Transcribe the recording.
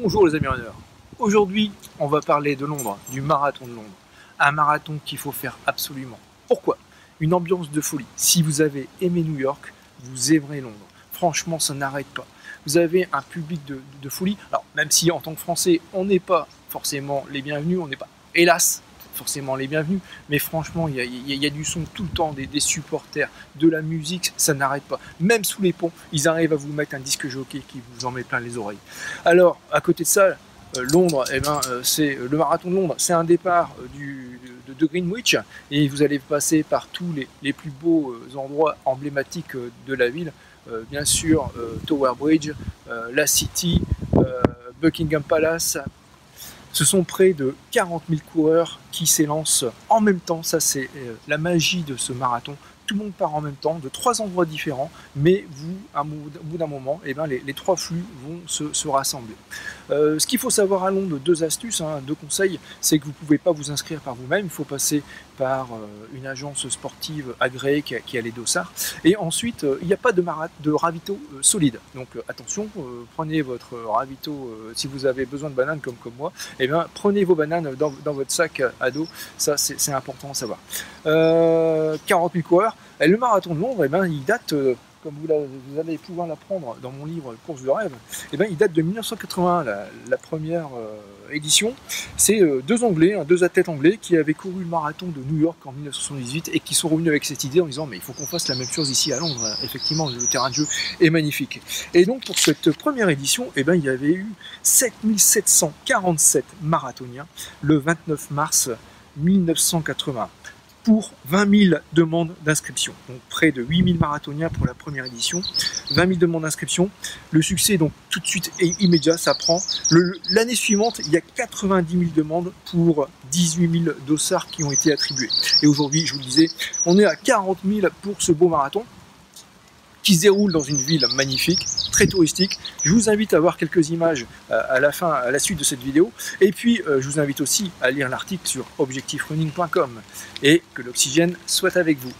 Bonjour les amis runners. Aujourd'hui, on va parler de Londres, du marathon de Londres. Un marathon qu'il faut faire absolument. Pourquoi? Une ambiance de folie. Si vous avez aimé New York, vous aimerez Londres. Franchement, ça n'arrête pas. Vous avez un public de folie. Alors, même si en tant que Français, on n'est pas forcément les bienvenus, on n'est pas, hélas, forcément les bienvenus, mais franchement, il y a du son tout le temps, des supporters, de la musique, ça n'arrête pas. Même sous les ponts, ils arrivent à vous mettre un disque jockey qui vous en met plein les oreilles. Alors, à côté de ça, Londres, c'est le marathon de Londres, c'est un départ de Greenwich, et vous allez passer par tous les plus beaux endroits emblématiques de la ville. Bien sûr, Tower Bridge, la City, Buckingham Palace. Ce sont près de 40 000 coureurs qui s'élancent en même temps. Ça, c'est la magie de ce marathon. Tout le monde part en même temps, de 3 endroits différents, mais vous, au bout d'un moment, les 3 flux vont se rassembler. Ce qu'il faut savoir à Londres, 2 astuces, 2 conseils, c'est que vous ne pouvez pas vous inscrire par vous-même, il faut passer par une agence sportive agréée qui a les dossards. Et ensuite, il n'y a pas de ravito solide. Donc attention, prenez votre ravito, si vous avez besoin de bananes comme moi, prenez vos bananes dans votre sac à dos, ça c'est important à savoir. 40 000 coureurs. Et le marathon de Londres, il date, comme vous allez pouvoir l'apprendre dans mon livre Course de rêve, il date de 1981, la première édition. C'est 2 Anglais, 2 athlètes anglais qui avaient couru le marathon de New York en 1978 et qui sont revenus avec cette idée en disant mais il faut qu'on fasse la même chose ici à Londres. Effectivement, le terrain de jeu est magnifique. Et donc pour cette première édition, il y avait eu 7747 marathoniens le 29 mars 1980. Pour 20 000 demandes d'inscription. Donc près de 8 000 marathoniens pour la première édition, 20 000 demandes d'inscription. Le succès, donc tout de suite et immédiat, ça prend. L'année suivante, il y a 90 000 demandes pour 18 000 dossards qui ont été attribués. Et aujourd'hui, je vous le disais, on est à 40 000 pour ce beau marathon qui se déroule dans une ville magnifique, très touristique. Je vous invite à voir quelques images à la suite de cette vidéo. Et puis, je vous invite aussi à lire l'article sur objectifrunning.com. Et que l'oxygène soit avec vous.